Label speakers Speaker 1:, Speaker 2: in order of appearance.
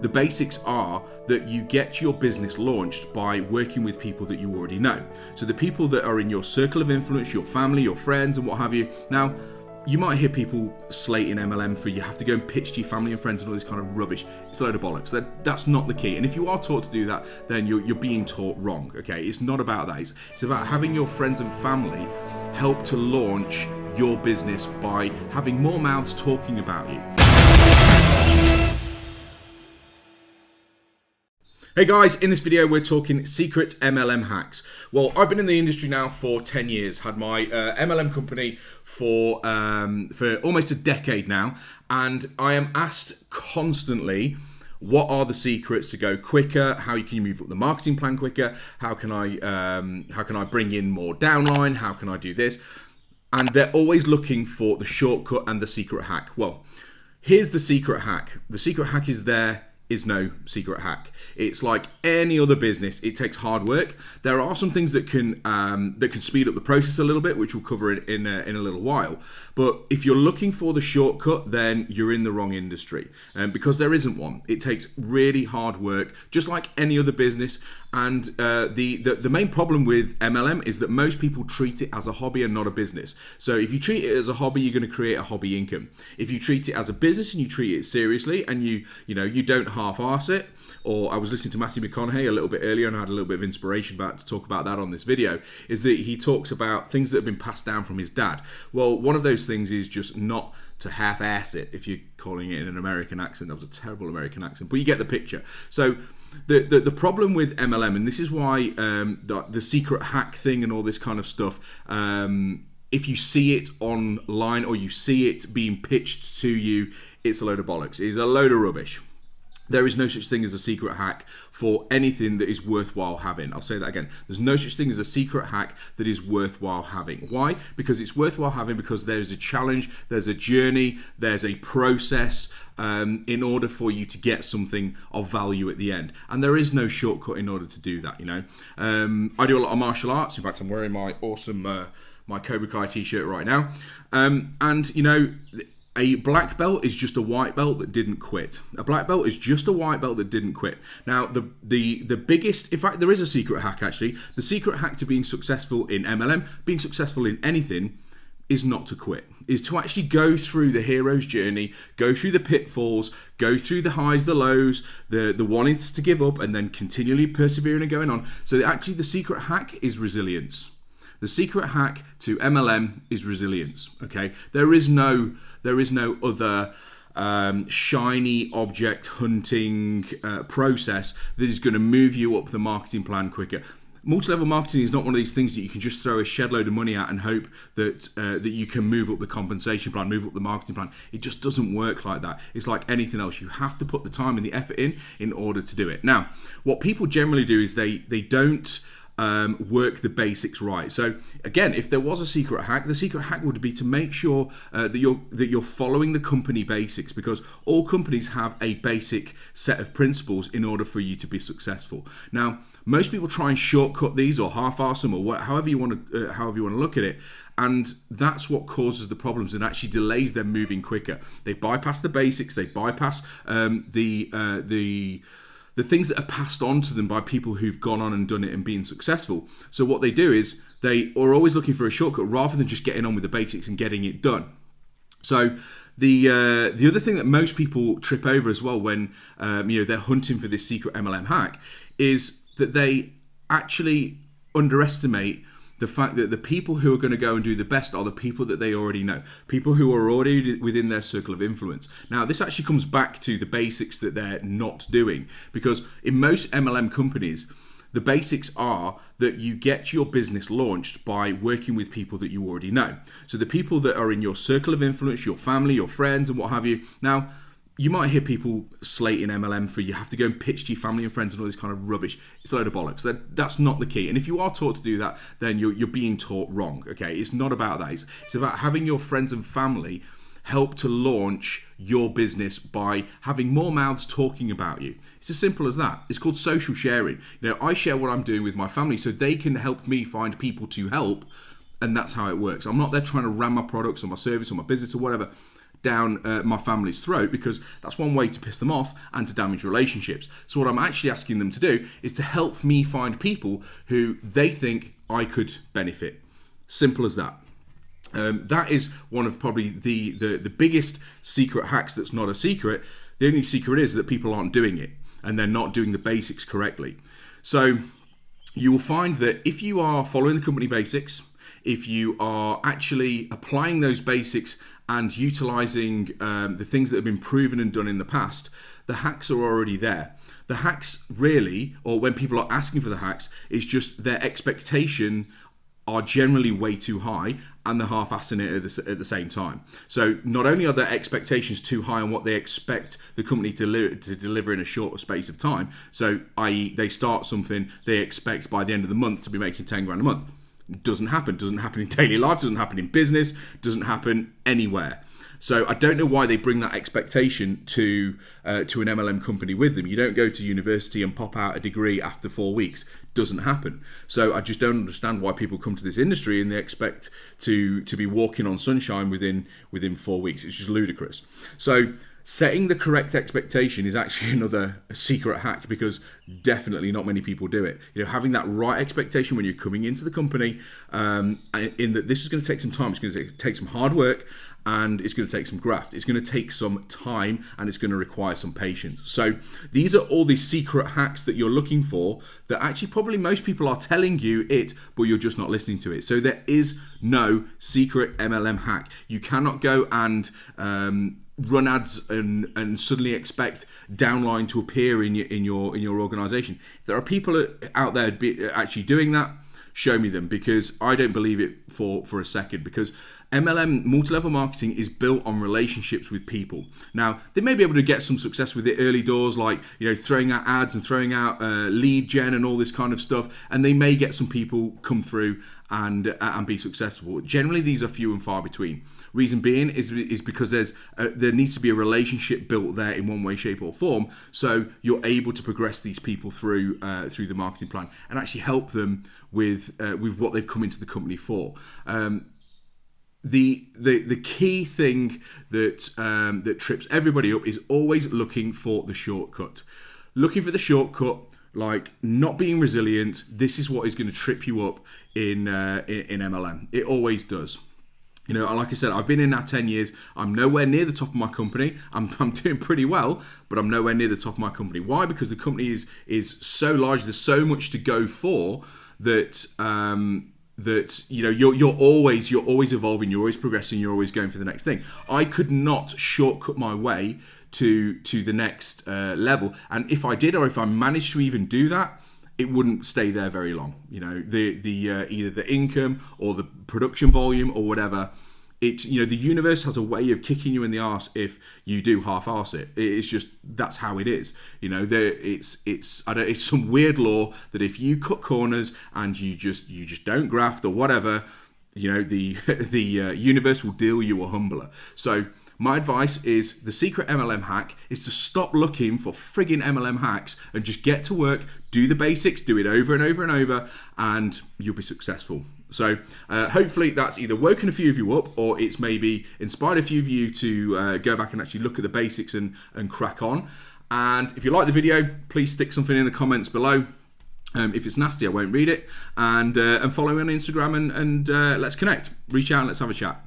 Speaker 1: the basics are that you get your business launched by working with people that you already know. So the people that are in your circle of influence, your family, your friends, and what have you. Now, you might hear people slating MLM for you have to go and pitch to your family and friends and all this kind of rubbish. It's a load of bollocks. That's not the key. And if you are taught to do that, then you're being taught wrong, okay? It's not about that. It's about having your friends and family help to launch your business by having more mouths talking about you. Hey guys, in this video we're talking secret MLM hacks. Well, I've been in the industry now for 10 years, had my MLM company for almost a decade now, and I am asked constantly, what are the secrets to go quicker? How can you move up the marketing plan quicker? How can I bring in more downline? How can I do this? And they're always looking for the shortcut and the secret hack. Well, here's the secret hack. The secret hack is there is no secret hack. It's like any other business. It takes hard work. There are some things that can speed up the process a little bit, which we'll cover in a little while. But if you're looking for the shortcut, then you're in the wrong industry, because there isn't one. It takes really hard work, just like any other business. And the main problem with MLM is that most people treat it as a hobby and not a business. So if you treat it as a hobby, you're going to create a hobby income. If you treat it as a business and you treat it seriously and you don't half-arse it, or I was listening to Matthew McConaughey a little bit earlier and I had a little bit of inspiration to talk about that on this video, is that he talks about things that have been passed down from his dad. Well, one of those things is just not to half-ass it, if you're calling it in an American accent. That was a terrible American accent, but you get the picture. So the problem with MLM, and this is why the secret hack thing and all this kind of stuff, if you see it online or you see it being pitched to you, it's a load of bollocks. It's a load of rubbish. There is no such thing as a secret hack for anything that is worthwhile having. I'll say that again. There's no such thing as a secret hack that is worthwhile having. Why? Because it's worthwhile having because there's a challenge, there's a journey, there's a process in order for you to get something of value at the end. And there is no shortcut in order to do that, you know. I do a lot of martial arts. In fact, I'm wearing my awesome my Cobra Kai t-shirt right now. And, you know, a black belt is just a white belt that didn't quit. A black belt is just a white belt that didn't quit. Now, the biggest, in fact, there is a secret hack actually. The secret hack to being successful in MLM, being successful in anything, is not to quit. Is to actually go through the hero's journey, go through the pitfalls, go through the highs, the lows, the wanting to give up, and then continually persevering and going on. So actually, the secret hack is resilience. The secret hack to MLM is resilience. Okay, there is no other shiny object hunting process that is going to move you up the marketing plan quicker. Multi-level marketing is not one of these things that you can just throw a shed load of money at and hope that that you can move up the compensation plan, move up the marketing plan. It just doesn't work like that. It's like anything else. You have to put the time and the effort in order to do it. Now, what people generally do is they don't work the basics right. So again, if there was a secret hack, the secret hack would be to make sure that you're following the company basics, because all companies have a basic set of principles in order for you to be successful. Now, most people try and shortcut these or half-arse them or however you want to look at it, and that's what causes the problems and actually delays them moving quicker. They bypass the basics. They bypass the things that are passed on to them by people who've gone on and done it and been successful. So what they do is they are always looking for a shortcut rather than just getting on with the basics and getting it done. So the other thing that most people trip over as well when they're hunting for this secret MLM hack is that they actually underestimate the fact that the people who are going to go and do the best are the people that they already know, people who are already within their circle of influence. Now, this actually comes back to the basics that they're not doing, because in most MLM companies, the basics are that you get your business launched by working with people that you already know. So the people that are in your circle of influence, your family, your friends, and what have you. Now, you might hear people slating MLM for you have to go and pitch to your family and friends and all this kind of rubbish. It's a load of bollocks. That's not the key. And if you are taught to do that, then you're being taught wrong. Okay, it's not about that. It's about having your friends and family help to launch your business by having more mouths talking about you. It's as simple as that. It's called social sharing. You know, I share what I'm doing with my family so they can help me find people to help, and that's how it works. I'm not there trying to ram my products or my service or my business or whatever down my family's throat, because that's one way to piss them off and to damage relationships. So what I'm actually asking them to do is to help me find people who they think I could benefit. Simple as that. That is one of probably the biggest secret hacks that's not a secret. The only secret is that people aren't doing it, and they're not doing the basics correctly. So you will find that if you are following the company basics, if you are actually applying those basics and utilizing the things that have been proven and done in the past, the hacks are already there. The hacks really, or when people are asking for the hacks, is just their expectation are generally way too high, and they're half-assing it at the same time. So not only are their expectations too high on what they expect the company to deliver in a shorter space of time, so i.e. they start something, they expect by the end of the month to be making 10 grand a month. Doesn't happen in daily life, doesn't happen in business, doesn't happen anywhere. So I don't know why they bring that expectation to an MLM company with them. You don't go to university and pop out a degree after 4 weeks. Doesn't happen. So I just don't understand why people come to this industry and they expect to be walking on sunshine within 4 weeks. It's just ludicrous. So setting the correct expectation is actually another secret hack, because definitely not many people do it. You know, having that right expectation when you're coming into the company, in that this is going to take some time, it's going to take some hard work, and it's going to take some graft. It's going to take some time, and it's going to require some patience. So these are all these secret hacks that you're looking for that actually probably most people are telling you it, but you're just not listening to it. So there is no secret MLM hack. You cannot go and run ads and suddenly expect downline to appear in your organization. If there are people out there actually doing that, show me them, because I don't believe it for a second. Because MLM, multi-level marketing, is built on relationships with people. Now, they may be able to get some success with it early doors, like, you know, throwing out ads and throwing out lead gen and all this kind of stuff, and they may get some people come through and be successful. Generally, these are few and far between. Reason being is because there needs to be a relationship built there in one way, shape, or form, so you're able to progress these people through the marketing plan and actually help them with what they've come into the company for. The key thing that trips everybody up is always looking for the shortcut. Looking for the shortcut, like not being resilient. This is what is going to trip you up in MLM. It always does. You know, like I said, I've been in now 10 years. I'm nowhere near the top of my company. I'm doing pretty well, but I'm nowhere near the top of my company. Why? Because the company is so large. There's so much to go for that you know you're always evolving. You're always progressing. You're always going for the next thing. I could not shortcut my way to the next level. And if I did, or if I managed to even do that, it wouldn't stay there very long. You know, the either the income or the production volume or whatever. You know, the universe has a way of kicking you in the arse if you do half-arse it. It's just, that's how it is. You know, it's some weird law that if you cut corners and you just don't graft or whatever, you know, the universe will deal you a humbler. So my advice is, the secret MLM hack is to stop looking for friggin' MLM hacks and just get to work, do the basics, do it over and over and over, and you'll be successful. So hopefully that's either woken a few of you up, or it's maybe inspired a few of you to go back and actually look at the basics and crack on. And if you like the video, please stick something in the comments below. If it's nasty, I won't read it. And follow me on Instagram and let's connect. Reach out and let's have a chat.